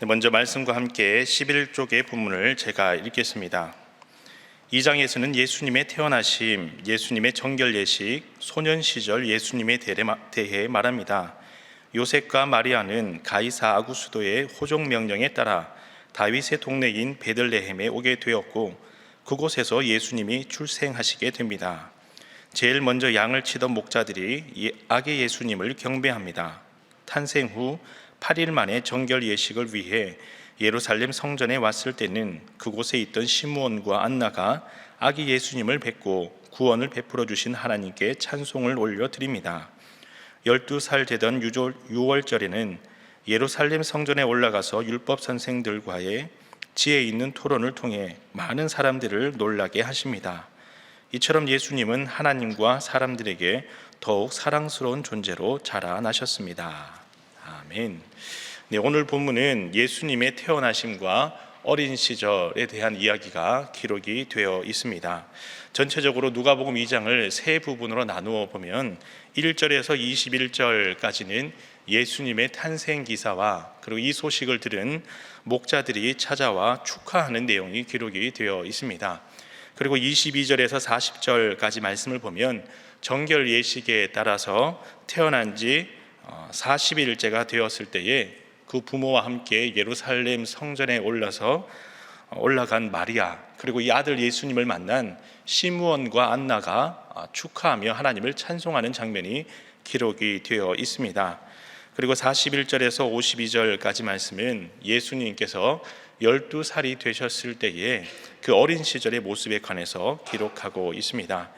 먼저 말씀과 함께 11쪽의 본문을 제가 읽겠습니다. 2장에서는 예수님의 태어나심, 예수님의 정결 예식, 소년 시절 예수님에 대해 말합니다. 요셉과 마리아는 가이사 아구스도의 호종 명령에 따라 다윗의 동네인 베들레헴에 오게 되었고 그곳에서 예수님이 출생하시게 됩니다. 제일 먼저 양을 치던 목자들이 아기 예수님을 경배합니다. 탄생 후 8일 만에 정결 예식을 위해 예루살렘 성전에 왔을 때는 그곳에 있던 시므온과 안나가 아기 예수님을 뵙고 구원을 베풀어 주신 하나님께 찬송을 올려드립니다. 12살 되던 유월절에는 예루살렘 성전에 올라가서 율법 선생들과의 지혜 있는 토론을 통해 많은 사람들을 놀라게 하십니다. 이처럼 예수님은 하나님과 사람들에게 더욱 사랑스러운 존재로 자라나셨습니다. 아멘. 오늘 본문은 예수님의 태어나심과 어린 시절에 대한 이야기가 기록이 되어 있습니다. 전체적으로 누가복음 2장을 세 부분으로 나누어 보면 1절에서 21절까지는 예수님의 탄생 기사와 그리고 이 소식을 들은 목자들이 찾아와 축하하는 내용이 기록이 되어 있습니다. 그리고 22절에서 40절까지 말씀을 보면 정결 예식에 따라서 태어난 지 40일째가 되었을 때에 그 부모와 함께 예루살렘 성전에 올라간 마리아, 그리고 이 아들 예수님을 만난 시므온과 안나가 축하하며 하나님을 찬송하는 장면이 기록이 되어 있습니다. 그리고 41절에서 52절까지 말씀은 예수님께서 12살이 되셨을 때에 그 어린 시절의 모습에 관해서 기록하고 있습니다.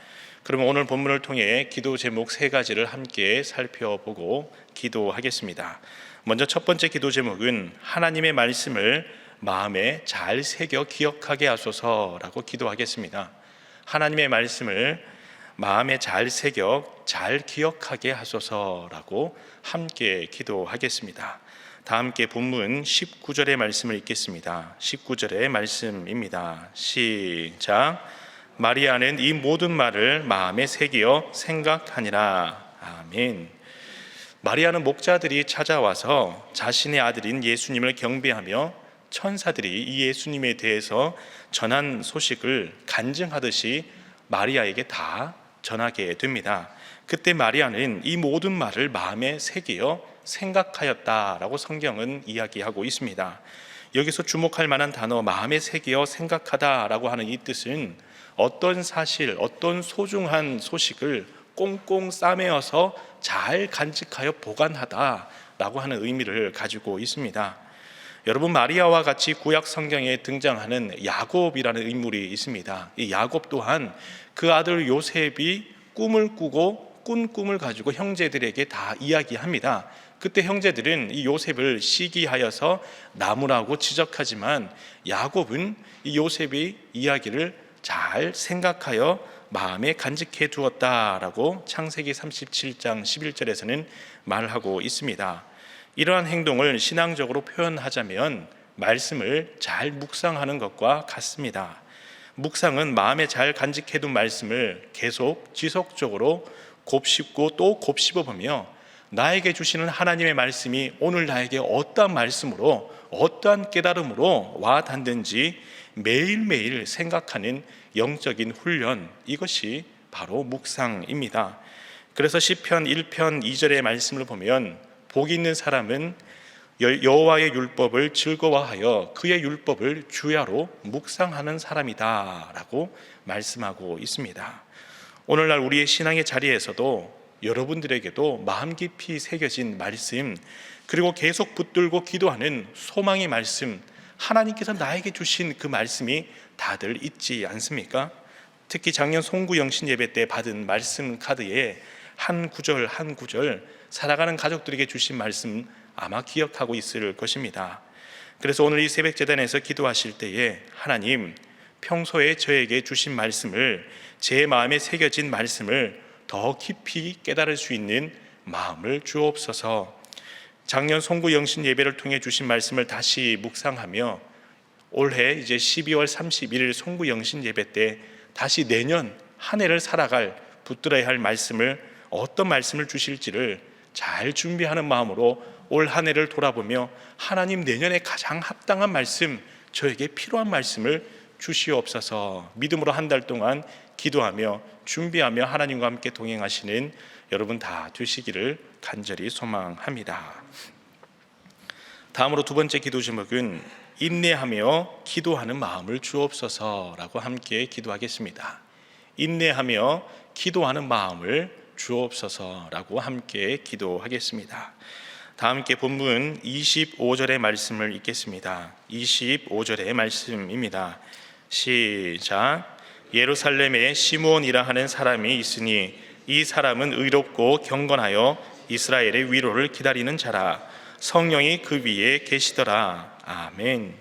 그러면 오늘 본문을 통해 기도 제목 세 가지를 함께 살펴보고 기도하겠습니다. 먼저 첫 번째 기도 제목은 하나님의 말씀을 마음에 잘 새겨 기억하게 하소서라고 기도하겠습니다. 하나님의 말씀을 마음에 잘 새겨 잘 기억하게 하소서라고 함께 기도하겠습니다. 다 함께 본문 19절의 말씀을 읽겠습니다. 19절의 말씀입니다. 시작. 마리아는 이 모든 말을 마음에 새기어 생각하니라. 아멘. 마리아는 목자들이 찾아와서 자신의 아들인 예수님을 경배하며 천사들이 이 예수님에 대해서 전한 소식을 간증하듯이 마리아에게 다 전하게 됩니다. 그때 마리아는 이 모든 말을 마음에 새기어 생각하였다라고 성경은 이야기하고 있습니다. 여기서 주목할 만한 단어 마음에 새기어 생각하다라고 하는 이 뜻은 어떤 사실, 어떤 소중한 소식을 꽁꽁 싸매어서 잘 간직하여 보관하다라고 하는 의미를 가지고 있습니다. 여러분, 마리아와 같이 구약 성경에 등장하는 야곱이라는 인물이 있습니다. 이 야곱 또한 그 아들 요셉이 꿈을 꾸고 꾼 꿈을 가지고 형제들에게 다 이야기합니다. 그때 형제들은 이 요셉을 시기하여서 나무라고 지적하지만 야곱은 이 요셉의 이야기를 잘 생각하여 마음에 간직해 두었다라고 창세기 37장 11절에서는 말하고 있습니다. 이러한 행동을 신앙적으로 표현하자면 말씀을 잘 묵상하는 것과 같습니다. 묵상은 마음에 잘 간직해둔 말씀을 계속 지속적으로 곱씹고 또 곱씹어보며 나에게 주시는 하나님의 말씀이 오늘 나에게 어떠한 말씀으로 어떠한 깨달음으로 와 닿는지 매일매일 생각하는 영적인 훈련, 이것이 바로 묵상입니다. 그래서 시편 1편 2절의 말씀을 보면 복이 있는 사람은 여호와의 율법을 즐거워하여 그의 율법을 주야로 묵상하는 사람이다 라고 말씀하고 있습니다. 오늘날 우리의 신앙의 자리에서도 여러분들에게도 마음 깊이 새겨진 말씀, 그리고 계속 붙들고 기도하는 소망의 말씀, 하나님께서 나에게 주신 그 말씀이 다들 있지 않습니까? 특히 작년 송구영신 예배 때 받은 말씀 카드에 한 구절 한 구절 살아가는 가족들에게 주신 말씀 아마 기억하고 있을 것입니다. 그래서 오늘 이 새벽 제단에서 기도하실 때에 하나님, 평소에 저에게 주신 말씀을, 제 마음에 새겨진 말씀을 더 깊이 깨달을 수 있는 마음을 주옵소서. 작년 송구영신 예배를 통해 주신 말씀을 다시 묵상하며 올해 이제 12월 31일 송구영신 예배 때 다시 내년 한 해를 살아갈 붙들어야 할 말씀을, 어떤 말씀을 주실지를 잘 준비하는 마음으로 올 한 해를 돌아보며 하나님, 내년에 가장 합당한 말씀, 저에게 필요한 말씀을 주시옵소서. 믿음으로 한 달 동안 기도하며 준비하며 하나님과 함께 동행하시는 여러분 다 되시기를 간절히 소망합니다. 다음으로 두 번째 기도 제목은 인내하며 기도하는 마음을 주옵소서라고 함께 기도하겠습니다. 인내하며 기도하는 마음을 주옵소서라고 함께 기도하겠습니다. 다 함께 본문 25절의 말씀을 읽겠습니다. 25절의 말씀입니다. 시작. 예루살렘에 시므온이라 하는 사람이 있으니 이 사람은 의롭고 경건하여 이스라엘의 위로를 기다리는 자라. 성령이 그 위에 계시더라. 아멘.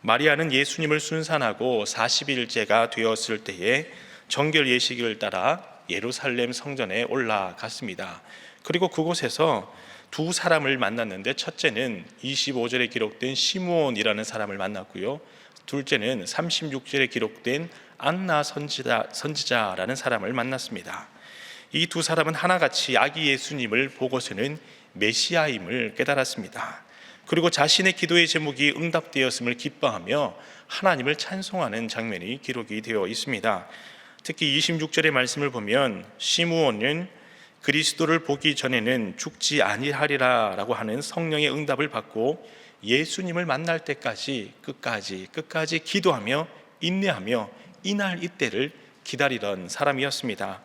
마리아는 예수님을 순산하고 40일째가 되었을 때에 정결 예식을 따라 예루살렘 성전에 올라갔습니다. 그리고 그곳에서 두 사람을 만났는데, 첫째는 25절에 기록된 시므온이라는 사람을 만났고요, 둘째는 36절에 기록된 안나 선지자라는 사람을 만났습니다. 이 두 사람은 하나같이 아기 예수님을 보고서는 메시아임을 깨달았습니다. 그리고 자신의 기도의 제목이 응답되었음을 기뻐하며 하나님을 찬송하는 장면이 기록이 되어 있습니다. 특히 26절의 말씀을 보면 시므온은 그리스도를 보기 전에는 죽지 아니하리라 라고 하는 성령의 응답을 받고 예수님을 만날 때까지 끝까지 기도하며 인내하며 이날 이때를 기다리던 사람이었습니다.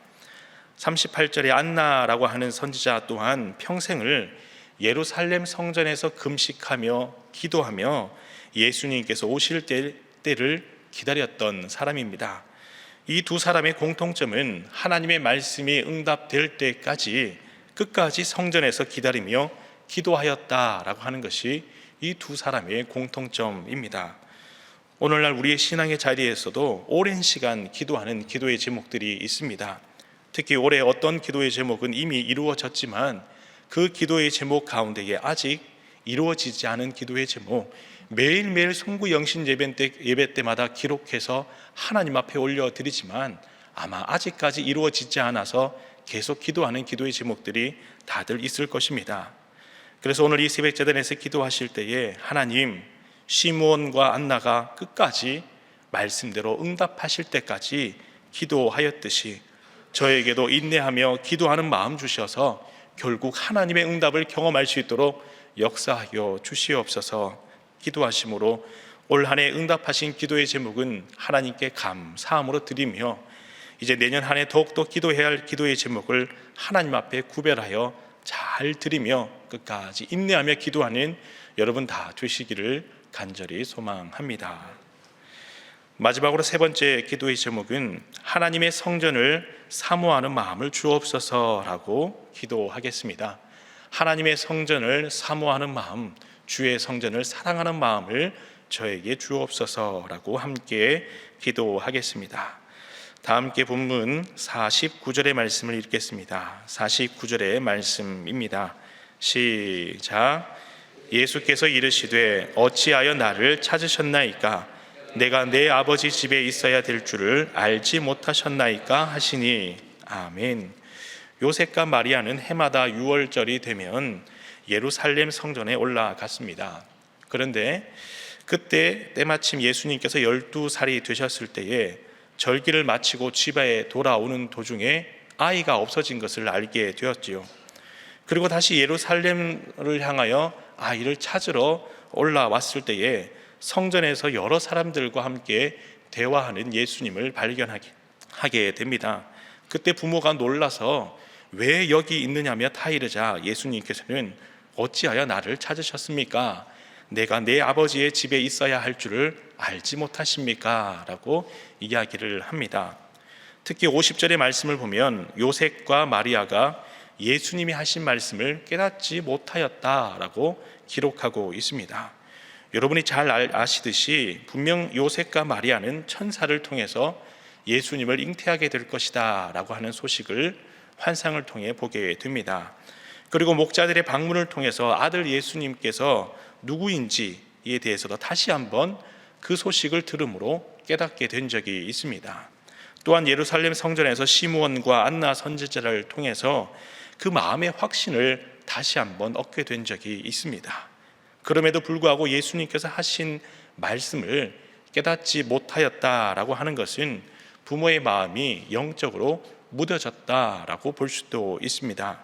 38절에 안나라고 하는 선지자 또한 평생을 예루살렘 성전에서 금식하며 기도하며 예수님께서 오실 때를 기다렸던 사람입니다. 이 두 사람의 공통점은 하나님의 말씀이 응답될 때까지 끝까지 성전에서 기다리며 기도하였다라고 하는 것이 이 두 사람의 공통점입니다. 오늘날 우리의 신앙의 자리에서도 오랜 시간 기도하는 기도의 제목들이 있습니다. 특히 올해 어떤 기도의 제목은 이미 이루어졌지만 그 기도의 제목 가운데에 아직 이루어지지 않은 기도의 제목, 매일매일 송구 영신 예배 때마다 기록해서 하나님 앞에 올려드리지만 아마 아직까지 이루어지지 않아서 계속 기도하는 기도의 제목들이 다들 있을 것입니다. 그래서 오늘 이 새벽 제단에서 기도하실 때에 하나님, 시므온과 안나가 끝까지 말씀대로 응답하실 때까지 기도하였듯이 저에게도 인내하며 기도하는 마음 주셔서 결국 하나님의 응답을 경험할 수 있도록 역사하여 주시옵소서. 기도하심으로 올 한 해 응답하신 기도의 제목은 하나님께 감사함으로 드리며 이제 내년 한 해 더욱더 기도해야 할 기도의 제목을 하나님 앞에 구별하여 잘 드리며 끝까지 인내하며 기도하는 여러분 다 되시기를 간절히 소망합니다. 마지막으로 세 번째 기도의 제목은 하나님의 성전을 사모하는 마음을 주옵소서라고 기도하겠습니다. 하나님의 성전을 사모하는 마음, 주의 성전을 사랑하는 마음을 저에게 주옵소서라고 함께 기도하겠습니다. 다 함께 본문 49절의 말씀을 읽겠습니다. 49절의 말씀입니다. 시작. 예수께서 이르시되 어찌하여 나를 찾으셨나이까? 내가 내 아버지 집에 있어야 될 줄을 알지 못하셨나이까 하시니. 아멘. 요셉과 마리아는 해마다 6월절이 되면 예루살렘 성전에 올라갔습니다. 그런데 그때 때마침 예수님께서 12살이 되셨을 때에 절기를 마치고 집에 돌아오는 도중에 아이가 없어진 것을 알게 되었지요. 그리고 다시 예루살렘을 향하여 아이를 찾으러 올라왔을 때에 성전에서 여러 사람들과 함께 대화하는 예수님을 발견하게 됩니다. 그때 부모가 놀라서 왜 여기 있느냐며 타이르자 예수님께서는 어찌하여 나를 찾으셨습니까? 내가 내 아버지의 집에 있어야 할 줄을 알지 못하십니까? 라고 이야기를 합니다. 특히 50절의 말씀을 보면 요셉과 마리아가 예수님이 하신 말씀을 깨닫지 못하였다라고 기록하고 있습니다. 여러분이 잘 아시듯이 분명 요셉과 마리아는 천사를 통해서 예수님을 잉태하게 될 것이다 라고 하는 소식을 환상을 통해 보게 됩니다. 그리고 목자들의 방문을 통해서 아들 예수님께서 누구인지에 대해서도 다시 한번 그 소식을 들음으로 깨닫게 된 적이 있습니다. 또한 예루살렘 성전에서 시므온과 안나 선지자를 통해서 그 마음의 확신을 다시 한번 얻게 된 적이 있습니다. 그럼에도 불구하고 예수님께서 하신 말씀을 깨닫지 못하였다라고 하는 것은 부모의 마음이 영적으로 무뎌졌다라고 볼 수도 있습니다.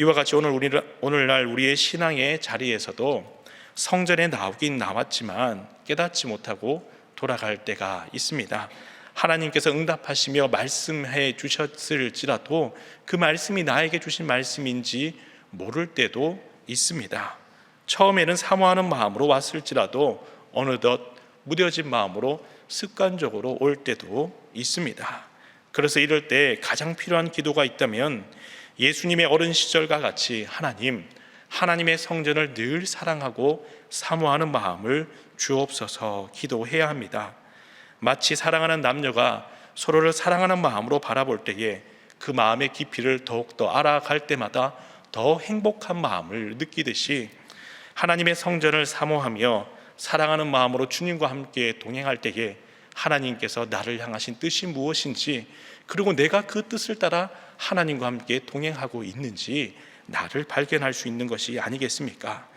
이와 같이 오늘날 우리의 신앙의 자리에서도 성전에 나오긴 나왔지만 깨닫지 못하고 돌아갈 때가 있습니다. 하나님께서 응답하시며 말씀해 주셨을지라도 그 말씀이 나에게 주신 말씀인지 모를 때도 있습니다. 처음에는 사모하는 마음으로 왔을지라도 어느덧 무뎌진 마음으로 습관적으로 올 때도 있습니다. 그래서 이럴 때 가장 필요한 기도가 있다면 예수님의 어린 시절과 같이 하나님의 성전을 늘 사랑하고 사모하는 마음을 주옵소서 기도해야 합니다. 마치 사랑하는 남녀가 서로를 사랑하는 마음으로 바라볼 때에 그 마음의 깊이를 더욱더 알아갈 때마다 더 행복한 마음을 느끼듯이 하나님의 성전을 사모하며 사랑하는 마음으로 주님과 함께 동행할 때에 하나님께서 나를 향하신 뜻이 무엇인지, 그리고 내가 그 뜻을 따라 하나님과 함께 동행하고 있는지 나를 발견할 수 있는 것이 아니겠습니까?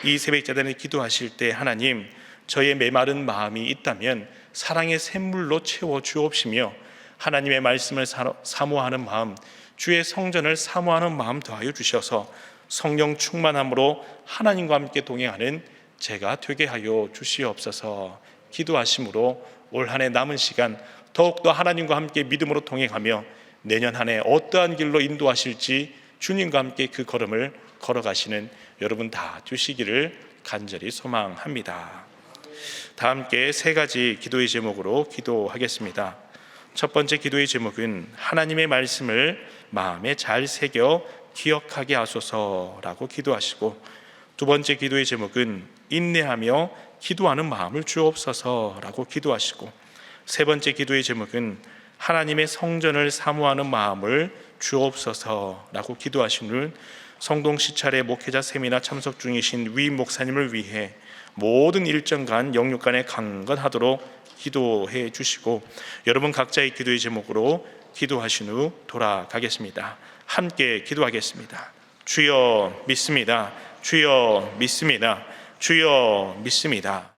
이 새벽자단에 기도하실 때 하나님, 저의 메마른 마음이 있다면 사랑의 샘물로 채워 주옵시며 하나님의 말씀을 사모하는 마음, 주의 성전을 사모하는 마음 더하여 주셔서 성령 충만함으로 하나님과 함께 동행하는 제가 되게 하여 주시옵소서 기도하심으로 올 한 해 남은 시간 더욱더 하나님과 함께 믿음으로 동행하며 내년 한 해 어떠한 길로 인도하실지 주님과 함께 그 걸음을 걸어가시는 여러분 다 되시기를 간절히 소망합니다. 다 함께 세 가지 기도의 제목으로 기도하겠습니다. 첫 번째 기도의 제목은 하나님의 말씀을 마음에 잘 새겨 기억하게 하소서라고 기도하시고, 두 번째 기도의 제목은 인내하며 기도하는 마음을 주옵소서라고 기도하시고, 세 번째 기도의 제목은 하나님의 성전을 사모하는 마음을 주옵소서라고 기도하시는 성동 시찰의 목회자 세미나 참석 중이신 위 목사님을 위해 모든 일정간 영육간에 강건하도록 기도해 주시고, 여러분 각자의 기도의 제목으로 기도하신 후 돌아가겠습니다. 함께 기도하겠습니다. 주여 믿습니다. 주여 믿습니다. 주여 믿습니다.